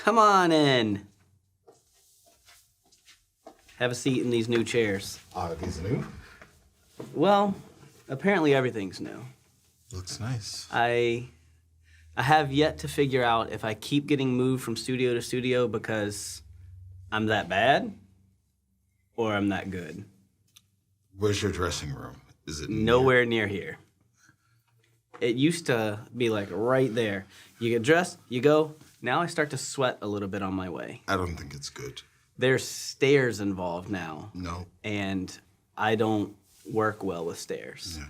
Come on in. Have a seat in these new chairs. Are these new? Well, apparently everything's new. Looks nice. I have yet to figure out if I keep getting moved from studio to studio because I'm that bad or I'm that good. Where's your dressing room? Is it nowhere near here? It used to be like right there. You get dressed, you go. Now I start to sweat a little bit on my way. I don't think it's good. There's stairs involved now. No. And I don't work well with stairs. Yeah.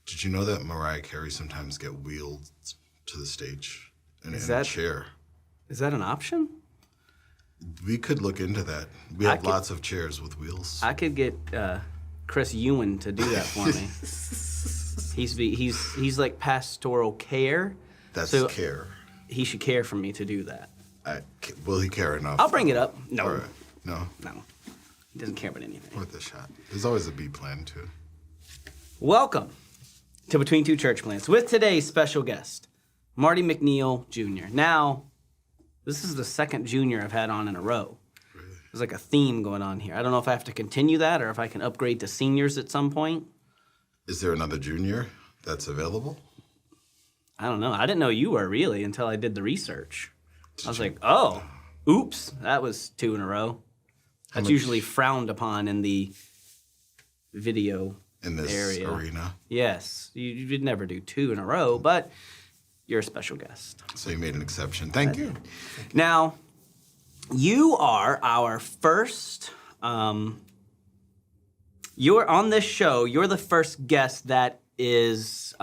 Did you know that Mariah Carey sometimes get wheeled to the stage in a chair? Is that an option? We could look into that. We have lots of chairs with wheels. I could get Chris Ewan to do that for me. He's like pastoral care. That's so care. He should care for me to do that. Will he care enough? I'll bring it up. No. All right. No. He doesn't care about anything. Worth a shot. There's always a B plan, too. Welcome to Between Two Church Plants with today's special guest, Marty McNeil Jr. Now, this is the second junior I've had on in a row. Really? There's like a theme going on here. I don't know if I have to continue that or if I can upgrade to seniors at some point. Is there another junior that's available? I don't know. I didn't know you were really until I did the research. I was like, oh, oops, that was 2 in a row. That's usually frowned upon in the video in this area. Arena. Yes, you'd never do 2 in a row, but you're a special guest. So you made an exception. Thank you. Now, you are our first, you're on this show, you're the first guest that is,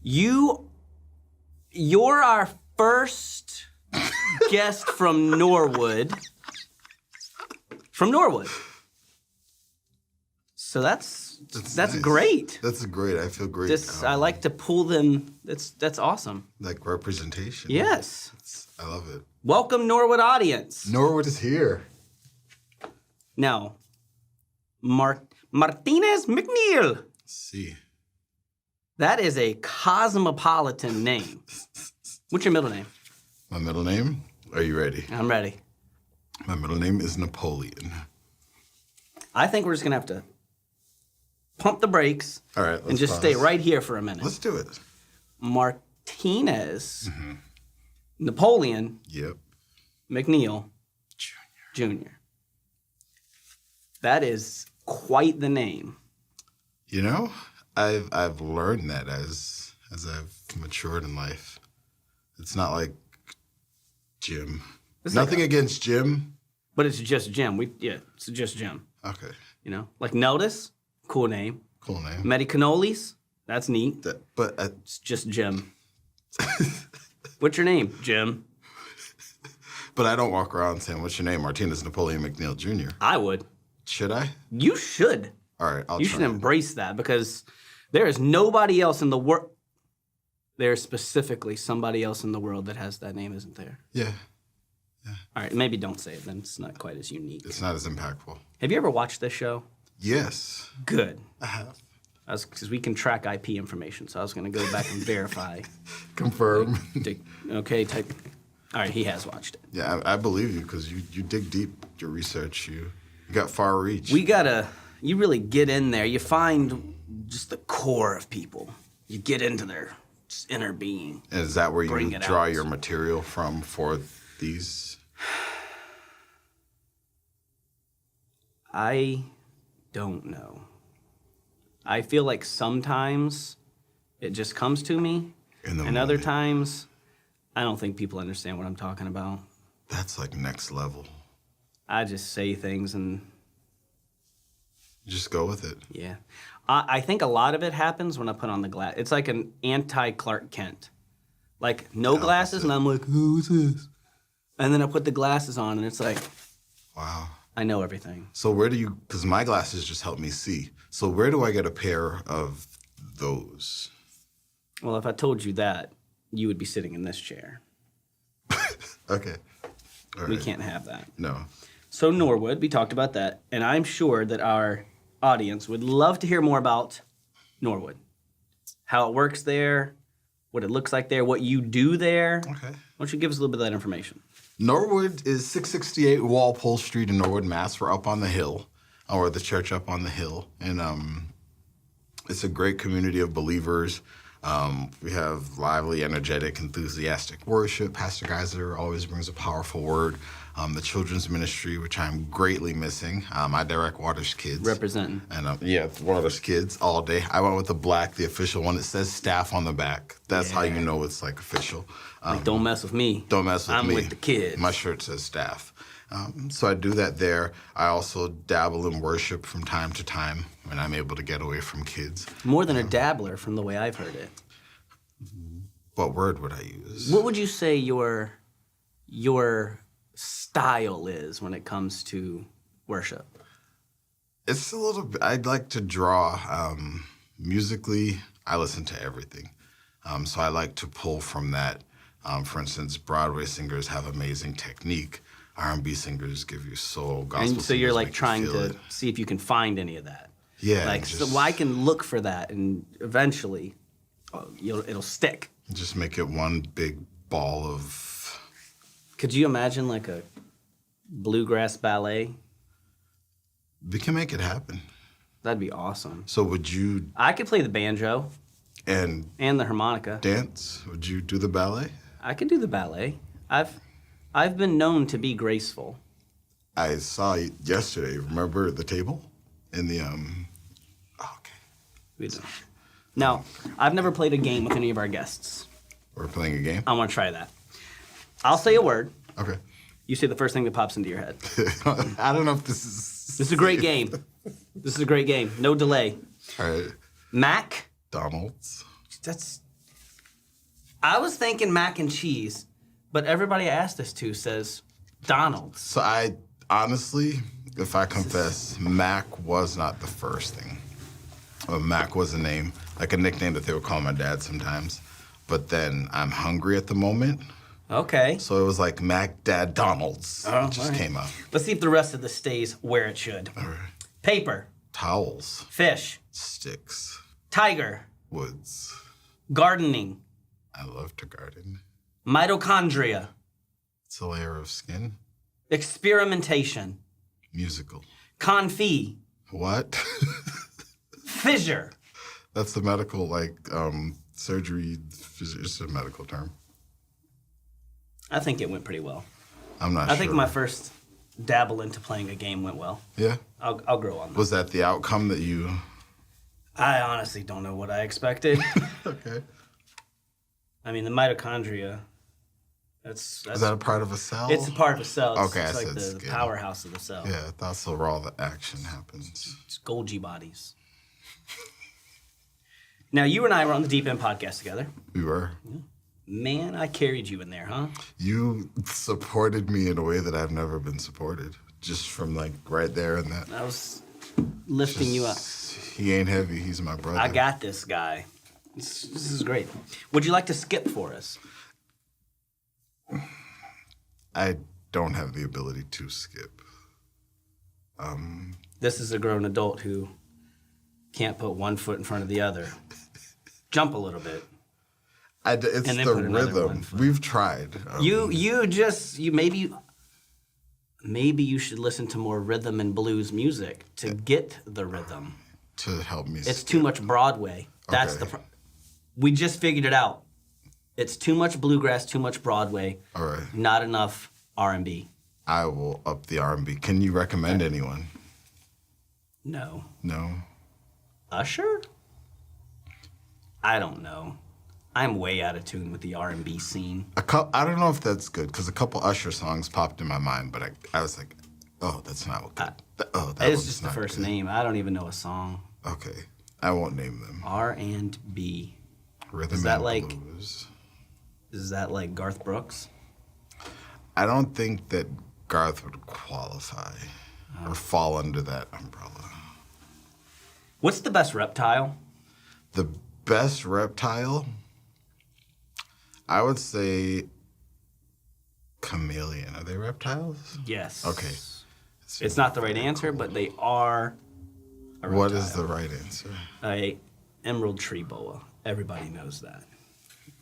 you're our first guest from Norwood. From Norwood. So that's nice. Great. That's great. I feel great. I like to pull them. That's awesome. Like representation. Yes. I love it. Welcome, Norwood audience. Norwood is here. Now, Martinez McNeil. See. That is a cosmopolitan name. What's your middle name? My middle name? Are you ready? I'm ready. My middle name is Napoleon. I think we're just going to have to pump the brakes. All right, and just stay right here for a minute. Let's do it. Martinez, Napoleon, Yep. McNeil, Jr. That is quite the name. You know, I've learned that as I've matured in life. It's not like Jim. Nothing against Jim. But it's just Jim. It's just Jim. Okay. You know, like Notice, cool name. Cool name. Medicannolis, that's neat. It's just Jim. What's your name? Jim. But I don't walk around saying, what's your name? Martinez Napoleon McNeil Jr. I would. Should I? You should. All right, You should embrace that because there is nobody else in the world. There's specifically somebody else in the world that has that name, isn't there? Yeah. All right, maybe don't say it then. It's not quite as unique. It's not as impactful. Have you ever watched this show? Yes. Good. I have. Because we can track IP information, so I was going to go back and verify. Confirm. Okay, all right, he has watched it. Yeah, I believe you because you dig deep, your research, you got far reach. You really get in there. You find just the core of people. You get into their just inner being. And is that where you draw out. your material from for these? I don't know. I feel like sometimes it just comes to me, and other times I don't think people understand what I'm talking about. That's like next level. I just say things and... Just go with it. Yeah. I think a lot of it happens when I put on the glass. It's like an anti-Clark Kent. Like, no glasses, and I'm like, oh, what's this? And then I put the glasses on, and it's like... Wow. I know everything. So where do you... Because my glasses just help me see. So where do I get a pair of those? Well, if I told you that, you would be sitting in this chair. Okay. All right. We can't have that. No. So Norwood, we talked about that, and I'm sure that our audience would love to hear more about Norwood, how it works there, what it looks like there, what you do there. Okay. Why don't you give us a little bit of that information? Norwood is 668 Walpole Street in Norwood, Mass. We're up on the hill, or the church up on the hill. And it's a great community of believers. We have lively, energetic, enthusiastic worship. Pastor Geiser always brings a powerful word. The children's ministry, which I'm greatly missing. I direct Waters Kids. Representing. And yeah, Waters Kids all day. I went with the black, the official one. It says staff on the back. That's how you know it's like official. Like, don't mess with me. Don't mess with me. I'm with the kids. My shirt says staff. So I do that there. I also dabble in worship from time to time when I'm able to get away from kids. More than a dabbler, from the way I've heard it. What word would I use? What would you say your style is when it comes to worship? It's a little bit, I'd like to draw. Musically, I listen to everything. So I like to pull from that. For instance, Broadway singers have amazing technique. R&B singers give you soul. Gospel And so you're singers like make you trying feel to it. see if you can find any of that. Yeah. Like, so I can look for that, and eventually it'll stick. Just make it one big ball of... Could you imagine like a bluegrass ballet? We can make it happen. That'd be awesome. So would you... I could play the banjo And and the harmonica. dance? Would you do the ballet? I could do the ballet. I've been known to be graceful. I saw you yesterday. Remember the table? In the... Oh, okay. We do. Now, I've never played a game with any of our guests. We're playing a game? I want to try that. I'll say a word. Okay. You say the first thing that pops into your head. I don't know if this is... This is a great game. This is a great game. No delay. All right. Mac. Donald's. That's... I was thinking mac and cheese, but everybody I asked this to says Donald's. So I, honestly, if I confess, Mac was not the first thing. Mac was a name, like a nickname that they would call my dad sometimes. But then I'm hungry at the moment. Okay. So it was like Mac Dad Donald's. Oh, It just came up. Let's see if the rest of this stays where it should. All right. Paper. Towels. Fish. Sticks. Tiger. Woods. Gardening. I love to garden. Mitochondria. It's a layer of skin. Experimentation. Musical. Confit. What? Fissure. That's the medical, surgery. It's a medical term. I think it went pretty well. I'm not sure. I think my first dabble into playing a game went well. Yeah? I'll grow on that. Was that the outcome that you... I honestly don't know what I expected. Okay. I mean, the mitochondria, that's Is that a part of a cell? it's a part of a cell. It's, Okay, I it's like said the skin. powerhouse of the cell. Yeah, I thought so where all the action happens. It's Golgi bodies. Now, you and I were on the Deep End podcast together. We were. Man, I carried you in there, huh? You supported me in a way that I've never been supported. Just from right there and that. I was lifting you up. He ain't heavy, he's my brother. I got this guy. This is great. Would you like to skip for us? I don't have the ability to skip. This is a grown adult who can't put one foot in front of the other. Jump a little bit. It's And then the put another one rhythm. foot. We've tried. Maybe you should listen to more rhythm and blues music to get the rhythm. To help me It's skip. too much Broadway. That's Okay. we just figured it out. It's too much bluegrass, too much Broadway, All right. not enough R&B. I will up the R&B. Can you recommend anyone? No. No? Usher? I don't know. I'm way out of tune with the R&B scene. I don't know if that's good, because a couple Usher songs popped in my mind, but I was like, oh, that's not what good. That It's one's just the not first good. name. I don't even know a song. Okay. I won't name them. R&B. Rhythm Is that and like- blues. Is that like Garth Brooks? I don't think that Garth would qualify or fall under that umbrella. What's the best reptile? The best reptile, I would say chameleon. Are they reptiles? Yes. Okay. It's not the right answer, but they are a reptile. What is the right answer? A emerald tree boa. Everybody knows that.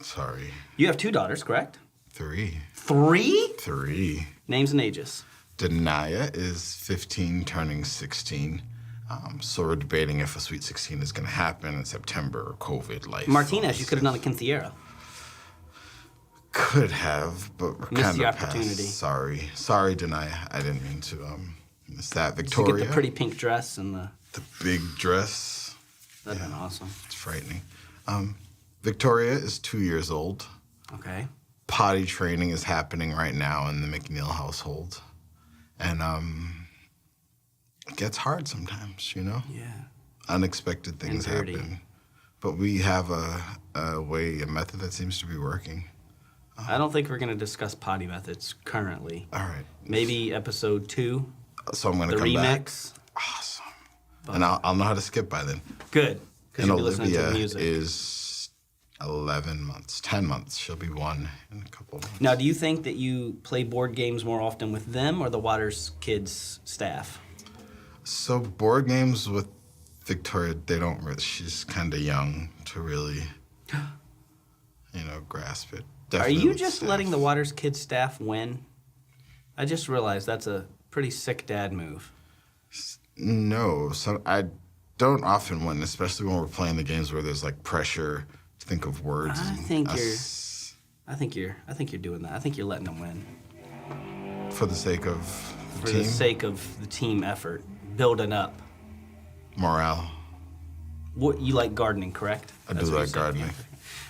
Sorry. You have 2 daughters, correct? 3. 3? 3. Names and ages. Denaya is 15, turning 16. So we're debating if a Sweet 16 is going to happen in September or COVID life. Martinez, you could have done a quinceañera. Could have, but we're Missed kind the of opportunity. Sorry, Denaya. I didn't mean to miss that. You Victoria. get the pretty pink dress and the... The big dress. That'd been awesome. It's frightening. Victoria is 2 years old. Okay. Potty training is happening right now in the McNeil household. And it gets hard sometimes, you know? Yeah. Unexpected things And dirty. happen. But we have a method that seems to be working. I don't think we're going to discuss potty methods currently. All right. Maybe episode 2, So I'm going the to come back. remix. Awesome. And I'll know how to skip by then. Good. Because And you'll be listening to Olivia the music. is 11 months, 10 months. She'll be 1 in a couple of months. Now, do you think that you play board games more often with them or the Waters Kids staff? So board games with Victoria, they don't really, she's kind of young to really, grasp it. Are Definitely you with just staff. letting the Waters Kids staff win? I just realized that's a pretty sick dad move. No, so I don't often win, especially when we're playing the games where there's like pressure to think of words. I and think us I think you're doing that. I think you're letting them win. for the sake of the For team, the sake of the team effort, building up. morale. What you like gardening, correct? I That's do what you like said. gardening.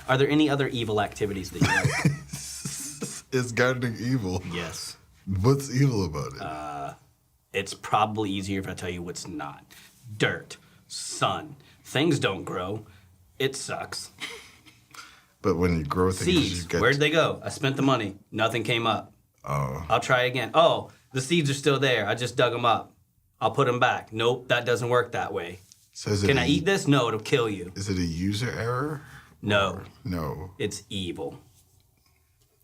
Are there any other evil activities that you like? Is gardening evil? Yes. What's evil about it? It's probably easier if I tell you what's not. Dirt, sun, things don't grow. It sucks. But when you grow things, you Seeds, get. where'd they go? I spent the money. Nothing came up. Oh, I'll try again. Oh, the seeds are still there. I just dug them up. I'll put them back. Nope, that doesn't work that way. so is it Can I eat this? No, it'll kill you. Is it a user error? No, No. it's evil.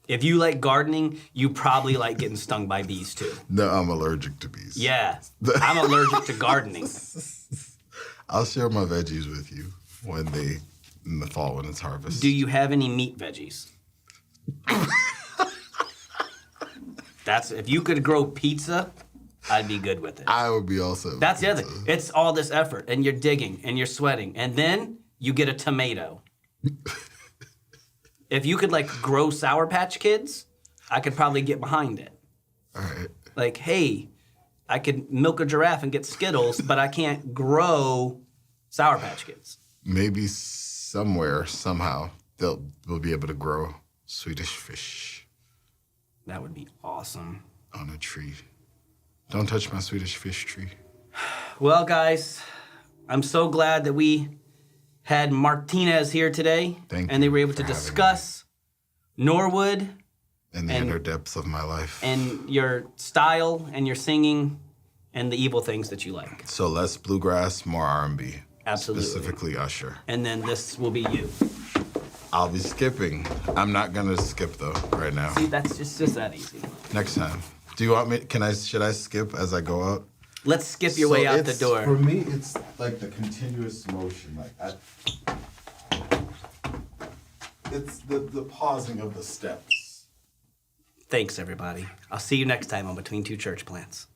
If you like gardening, you probably like getting stung by bees too. No, I'm allergic to bees. Yeah, I'm allergic to gardening. I'll share my veggies with you in the fall when it's harvest. Do you have any meat veggies? If you could grow pizza, I'd be good with it. I would be also. That's the other thing. It's all this effort, and you're digging, and you're sweating, and then you get a tomato. If you could, grow Sour Patch Kids, I could probably get behind it. All right. Like, hey, I could milk a giraffe and get Skittles, but I can't grow Sour Patch Kids. Maybe somewhere, somehow, we'll be able to grow Swedish fish That would be awesome. on a tree. Don't touch my Swedish fish tree. Well, guys, I'm so glad that we had Martinez here today. Thank and they you were able to for having discuss Norwood In the inner depths of my life. and your style and your singing and the evil things that you like. So less bluegrass, more R&B. Absolutely. Specifically Usher. And then this will be you. I'll be skipping. I'm not gonna skip though right now. See, that's just that easy. Next time. Do you want me? Should I skip as I go out? Let's skip your way out the door. For me, it's like the continuous motion. It's the pausing of the steps. Thanks, everybody. I'll see you next time on Between Two Church Plants.